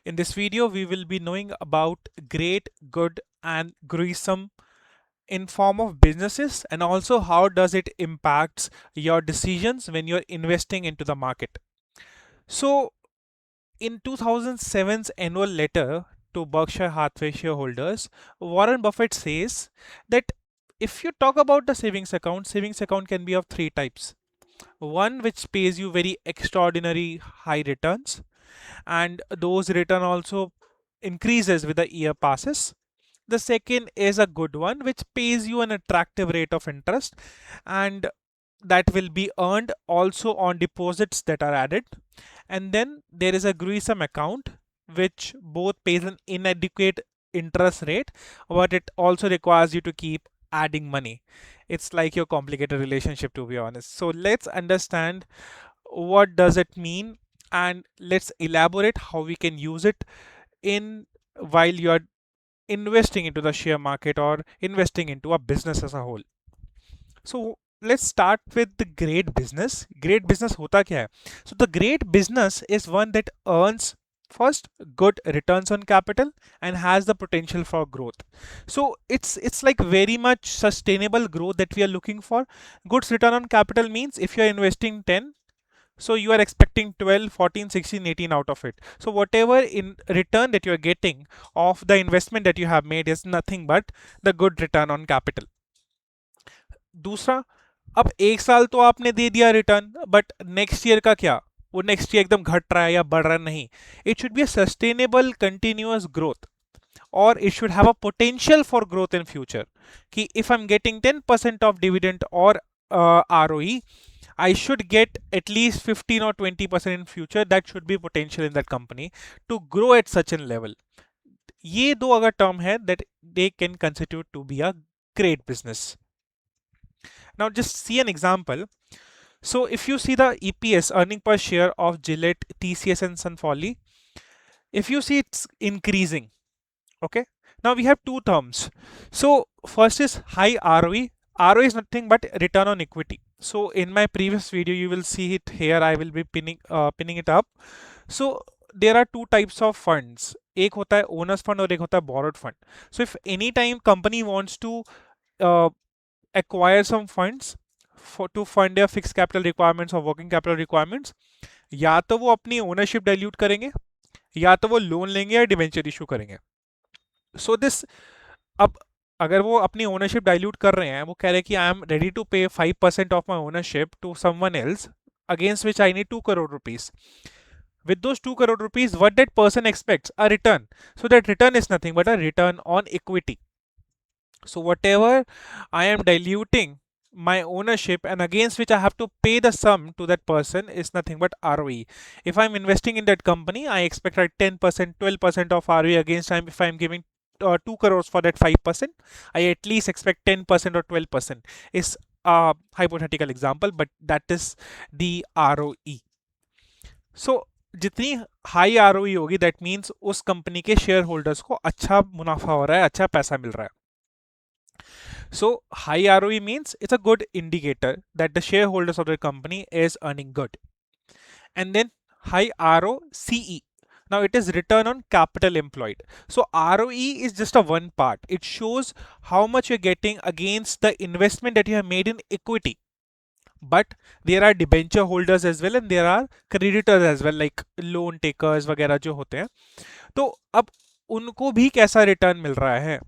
In this video, we will be knowing about great, good, and gruesome in form of businesses, and also how does it impacts your decisions when you're investing into the market. So in 2007's annual letter to Berkshire Hathaway shareholders, Warren Buffett says that if you talk about the savings account can be of three types. One which pays you very extraordinary high returns, and those return also increases with the year passes. The second is a good one which pays you an attractive rate of interest, and that will be earned also on deposits that are added. And then there is a gruesome account which both pays an inadequate interest rate, but it also requires you to keep adding money. It's like your complicated relationship, to be honest. So let's understand what does it mean, and let's elaborate how we can use it in while you are investing into the share market or investing into a business as a whole. So let's start with the great business. Great business hota kya hai? So the great business is one that earns first good returns on capital and has the potential for growth. So it's like very much sustainable growth that we are looking for. Good return on capital means if you are investing 10, so you are expecting 12, 14, 16, 18 out of it. So whatever in return that you are getting of the investment that you have made is nothing but the good return on capital. दूसरा, अब एक साल तो आपने दे दिया return, but next year का क्या? वो नेक्स्ट ईयर एकदम घट रहा है या बढ़ रहा है? नहीं. It should be a sustainable continuous growth, or it should have a potential for growth in future. Ki if I'm getting 10% of dividend or ROE, I should get at least 15 or 20% in future. That should be potential in that company to grow at such a level. ये दो अगर term है that they can constitute to be a great business. Now just see an example. So if you see the EPS, earning per share of Gillette, TCS and Sunfolly, if you see it's increasing. Okay. Now we have two terms. So first is high ROE. ROE is nothing but return on equity. So in my previous video, you will see it here. I will be pinning it up. So there are two types of funds. एक होता है owners fund और एक होता है borrowed fund. So if any time company wants to uh, acquire some funds to fund their fixed capital requirements or working capital requirements, या तो वो अपनी ओनरशिप डाइल्यूट करेंगे, या तो वो लोन लेंगे या डिवेंचर इशू करेंगे. सो दिस, अब अगर वो अपनी ओनरशिप डाइल्यूट कर रहे हैं, वो कह रहे हैं कि I am ready to pay 5% of my ownership to someone else against which I need 2 crore rupees. With those 2 crore rupees, what that person expects? A return. So that return is nothing but a return on equity. So whatever I am diluting my ownership and against which I have to pay the sum to that person is nothing but ROE. If I'm investing in that company, I expect like 10%, 12% of ROE against time. If I'm giving 2 crores for that 5%, I at least expect 10% or 12%. Is a hypothetical example, but that is the ROE. So जितनी high ROE होगी, that means उस company के share holders को अच्छा मुनाफा हो रहा है, अच्छा पैसा मिल रहा है. So high ROE means it's a good indicator that the shareholders of the company is earning good. And then high ROCE. Now it is return on capital employed. So ROE is just a one part. It shows how much you're getting against the investment that you have made in equity. But there are debenture holders as well, and there are creditors as well, like loan takers वगैरह जो होते हैं. तो अब उनको भी कैसा return मिल रहा है?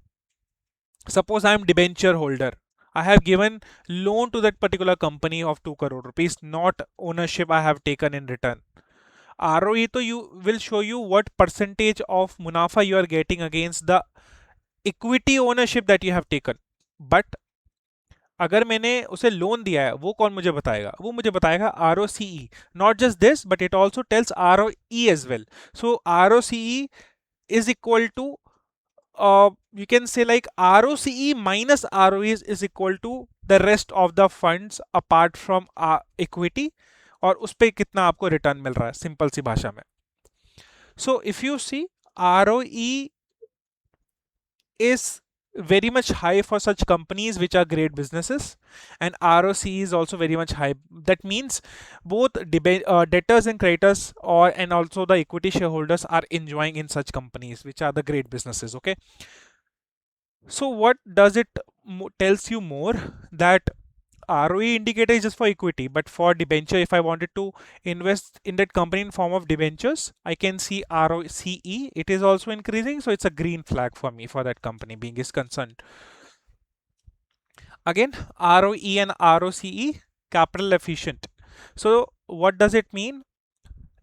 Suppose I am debenture holder. I have given loan to that particular company of 2 crore rupees, not ownership I have taken in return. ROE to you will show you what percentage of munafa you are getting against the equity ownership that you have taken. But अगर मैंने उसे loan दिया है, वो कौन मुझे बताएगा? वो मुझे बताएगा ROCE. Not just this, but it also tells ROE as well. So ROCE is equal to you can say like ROCE minus ROE is equal to the rest of the funds apart from equity, और उस पर कितना आपको return मिल रहा है, simple सी भाषा में. So if you see ROE is very much high for such companies which are great businesses, and ROCE is also very much high. That means both debtors and creditors, or and also the equity shareholders are enjoying in such companies which are the great businesses. Okay, so what does it tells you more? That ROE indicator is just for equity, but for debenture, if I wanted to invest in that company in form of debentures, I can see ROCE. It is also increasing, so it's a green flag for me for that company being is concerned. Again, ROE and ROCE, capital efficient. So what does it mean?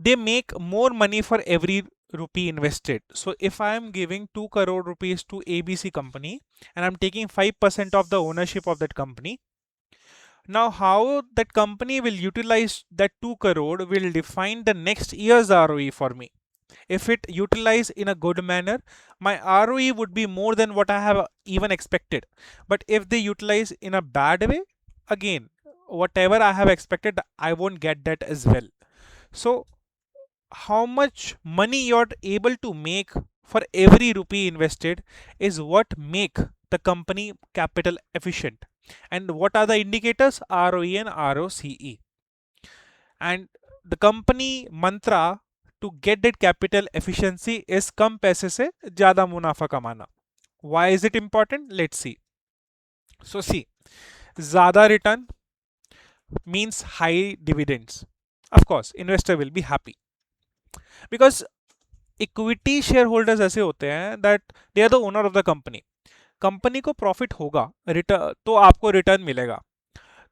They make more money for every rupee invested. So if I am giving 2 crore rupees to ABC company and I'm taking 5% of the ownership of that company, now how that company will utilize that 2 crore will define the next year's ROE for me. If it utilized in a good manner, my ROE would be more than what I have even expected. But if they utilize in a bad way, again, whatever I have expected, I won't get that as well. So how much money you're able to make for every rupee invested is what make the company capital efficient. And what are the indicators? ROE and ROCE. And the company mantra to get that capital efficiency is कम पैसे से ज़्यादा मुनाफा कमाना. Why is it important? Let's see. So see, ज़्यादा return means high dividends. Of course, investor will be happy because equity share holders ऐसे होते हैं that they are the owner of the company. Company को profit होगा, return तो आपको return मिलेगा.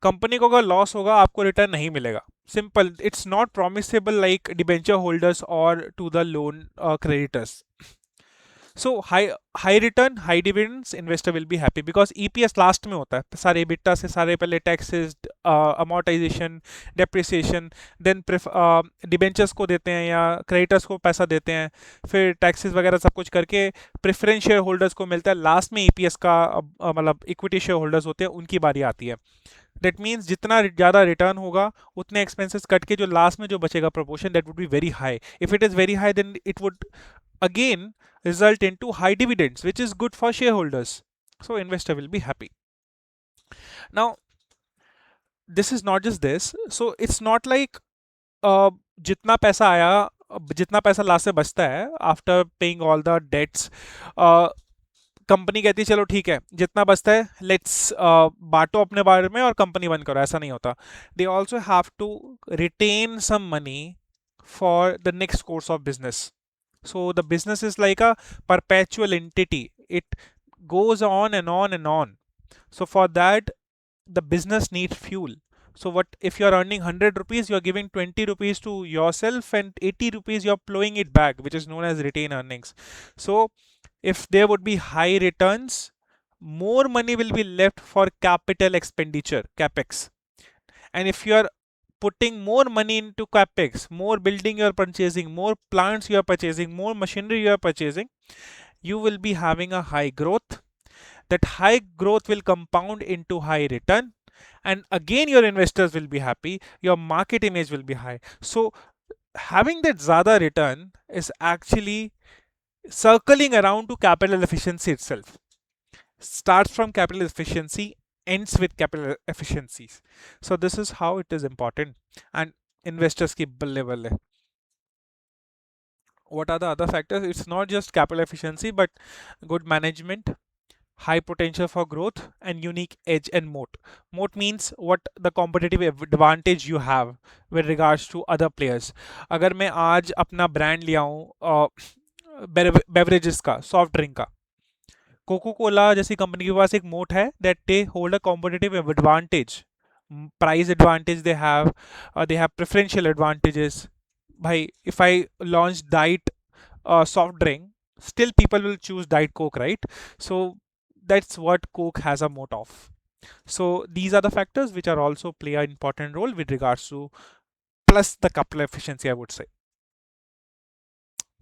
Company को अगर लॉस होगा, आपको रिटर्न नहीं मिलेगा. Simple. It's not promisable like debenture holders और to the loan creditors. So high return, high dividends, investor will be happy because EPS last में होता है. सारे EBITDA से सारे पहले taxes, amortisation, depreciation, then debentures को देते हैं या क्रेडिटर्स को पैसा देते हैं, फिर टैक्सेस वगैरह सब कुछ करके प्रेफरेंस शेयर होल्डर्स को मिलता है. लास्ट में EPS का मतलब इक्विटी शेयर होल्डर्स होते हैं, उनकी बारी आती है. दैट मीन्स जितना ज़्यादा रिटर्न होगा उतने एक्सपेंसेस कट के जो लास्ट में जो बचेगा proportion that would be very high. If it is very high then it would again result into high dividends, which is good for shareholders. So investor will be happy. Now this is not just this. So it's not like जितना पैसा आया, जितना पैसा last से बचता है after paying all the debts, company कहती है चलो ठीक है जितना बचता है लेट्स बांटो अपने बारे में और कंपनी बंद करो. ऐसा नहीं होता. They also have to retain some money for the next course of business. So the business is like a perpetual entity. It goes on and on and on. So for that, the business needs fuel. So what if you are earning 100 rupees, you are giving 20 rupees to yourself and 80 rupees you are plowing it back, which is known as retained earnings. So if there would be high returns, more money will be left for capital expenditure, capex. And if you are putting more money into capex, more building you are purchasing, more plants you are purchasing, more machinery you are purchasing, you will be having a high growth. That high growth will compound into high return, and again your investors will be happy, your market image will be high. So having that zyada return is actually circling around to capital efficiency itself. Starts from capital efficiency, ends with capital efficiencies. So this is how it is important. And investors keep balle balle. What are the other factors? It's not just capital efficiency, but good management, high potential for growth, and unique edge and moat. Moat means what the competitive advantage you have with regards to other players. अगर मैं आज अपना brand ले आऊँ beverages का, soft drink का, cocoa Cola जैसी company के पास एक मोट है that they hold a competitive advantage. Price advantage they have preferential advantages. भाई if I launch diet soft drink, still people will choose diet coke, right? So that's what coke has a moat of. So these are the factors which are also play an important role with regards to plus the capital efficiency, I would say.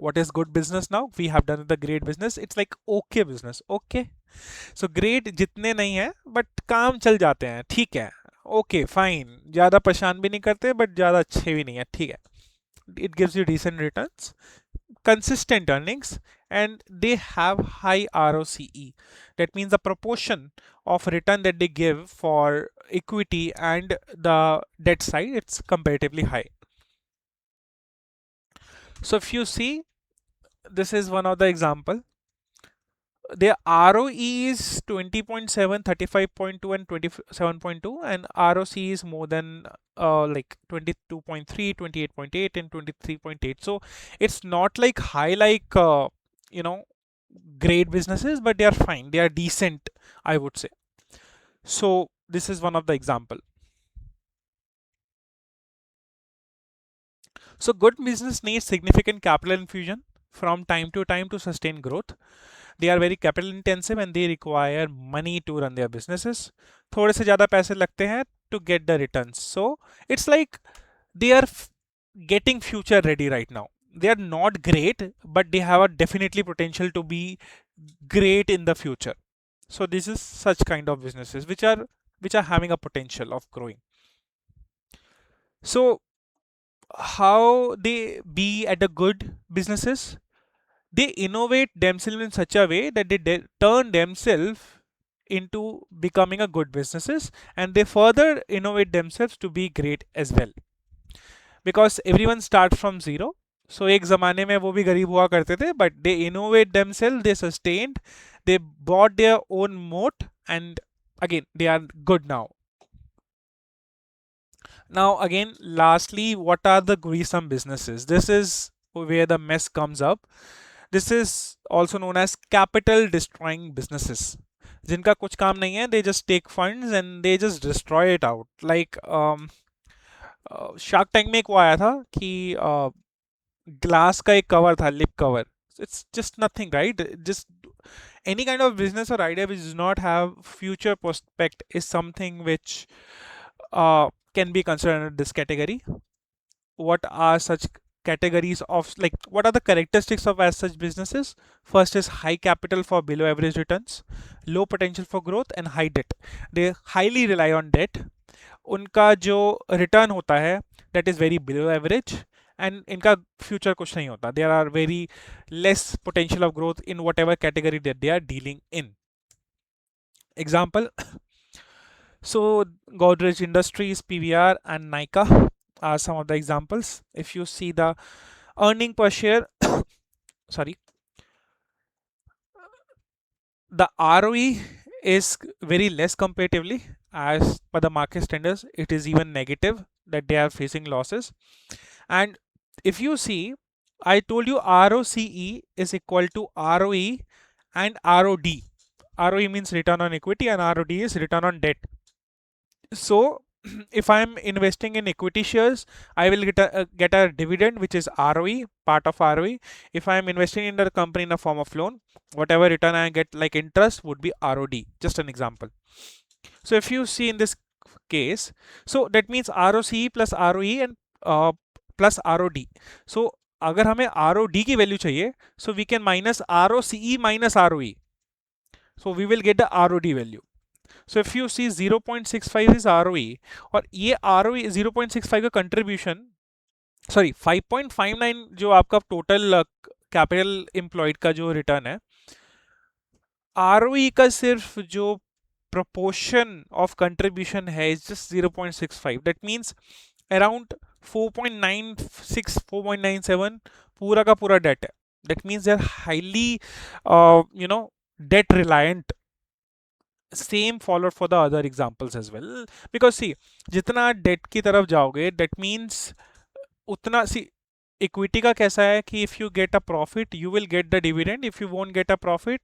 What is good business? Now we have done the great business. It's like okay business. Okay, so great जितने नहीं है but काम चल जाते हैं, ठीक है. Okay fine, ज़्यादा परेशान भी नहीं करते बट ज़्यादा अच्छे भी नहीं है, ठीक है. It gives you decent returns, consistent earnings, and they have high ROCE. That means the proportion of return that they give for equity and the debt side, it's comparatively high. So if you see, this is one of the example. Their ROE is 20.7, 35.2, and 27.2, and ROC is more than like 22.3, 28.8, and 23.8. So it's not like high like you know great businesses, but they are fine. They are decent, I would say. So this is one of the example. So good business needs significant capital infusion from time to time to sustain growth. They are very capital intensive and they require money to run their businesses. थोड़े से ज़्यादा पैसे लगते हैं to get the returns. So it's like they are getting future ready right now. They are not great, but they have a definitely potential to be great in the future. So this is such kind of businesses which are having a potential of growing. So how they be at the good businesses? They innovate themselves in such a way that they turn themselves into becoming a good businesses, and they further innovate themselves to be great as well, because everyone starts from zero. So एक ज़माने में वो भी गरीब हुआ करते थे, but they innovate themselves, they sustained, they bought their own moat, and again they are good now. Now again, lastly, what are the gruesome businesses? This is where the mess comes up. This is also known as capital destroying businesses. जिनका कुछ काम नहीं है, they just take funds and they just destroy it out. Like shark tank में एक वो आया था कि ग्लास का एक कवर था, lip cover. It's just nothing, right? Just any kind of business or idea which does not have future prospect is something which can be considered under this category. What are such categories of, like, what are the characteristics of as such businesses? First is high capital for below average returns, low potential for growth, and high debt. They highly rely on debt. उनका जो return होता है that is very below average, and इनका future कुछ नहीं होता. There are very less potential of growth in whatever category that they are dealing in. Example, so Godrej Industries, PVR, and Nykaa are some of the examples. If you see the earning per share, sorry, the ROE is very less comparatively as per the market standards. It is even negative, that they are facing losses. And if you see, I told you ROCE is equal to ROE and ROD. ROE means return on equity and ROD is return on debt. So if I'm investing in equity shares, I will get a dividend which is ROE, part of ROE. If I'm investing in the company in a form of loan, whatever return I get like interest would be ROD. Just an example. So if you see in this case, so that means ROCE plus ROE and plus ROD. So अगर हमें ROD की value चाहिए, so we can minus ROCE minus ROE. So we will get the ROD value. So if you see 0.65 is ROE, और ये ROE 0.65 का contribution, sorry 5.59 जो आपका total capital employed का जो रिटर्न है, ROE का सिर्फ जो proportion of contribution है is just 0.65. That means around 4.96, 4.97 पूरा का पूरा debt है. That means they are highly debt reliant. Same followed for the other examples as well, because see, जितना debt की तरफ जाओगे, that means उतना, see, equity का कैसा है कि if you get a profit you will get the dividend, if you won't get a profit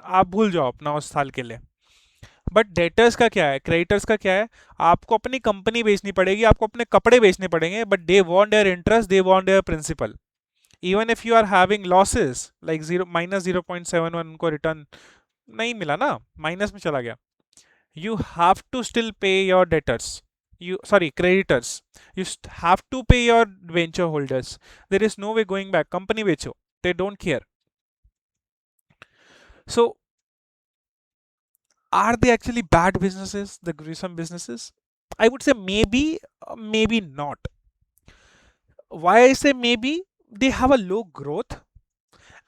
आप भूल जाओ अपना उस साल के लिए. बट डेटर्स का क्या है, क्रेडिटर्स का क्या है, आपको अपनी कंपनी बेचनी पड़ेगी, आपको अपने कपड़े बेचने पड़ेंगे, but they want their interest, they want their principal. Even if you are having losses like -0.71 उनको रिटर्न नहीं मिला ना, माइनस में चला गया, you have to still pay your debtors, creditors. You have to pay your venture holders. There is no way going back. Company becho, they don't care. So are they actually bad businesses, the gruesome businesses? I would say maybe, maybe not. Why I say maybe? they have a low growth,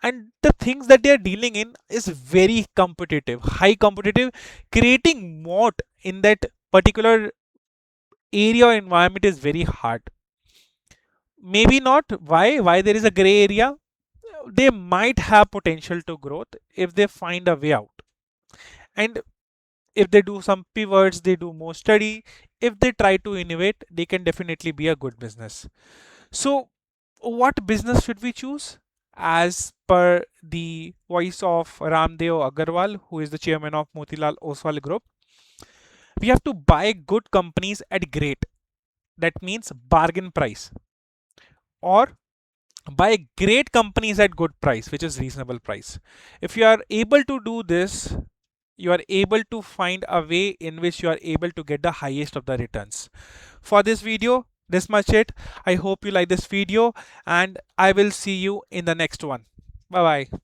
and the things that they are dealing in is very competitive, high competitive. Creating moat in that particular area or environment is very hard. Maybe not. Why there is a gray area? They might have potential to growth if they find a way out, and if they do some pivots, they do more study, if they try to innovate, they can definitely be a good business. So what business should we choose? As per the voice of Ramdeo Agarwal, who is the chairman of Motilal Oswal Group, we have to buy good companies at great, that means bargain price, or buy great companies at good price, which is reasonable price. If you are able to do this, you are able to find a way in which you are able to get the highest of the returns. For this video, this much it. I hope you like this video, and I will see you in the next one. Bye bye.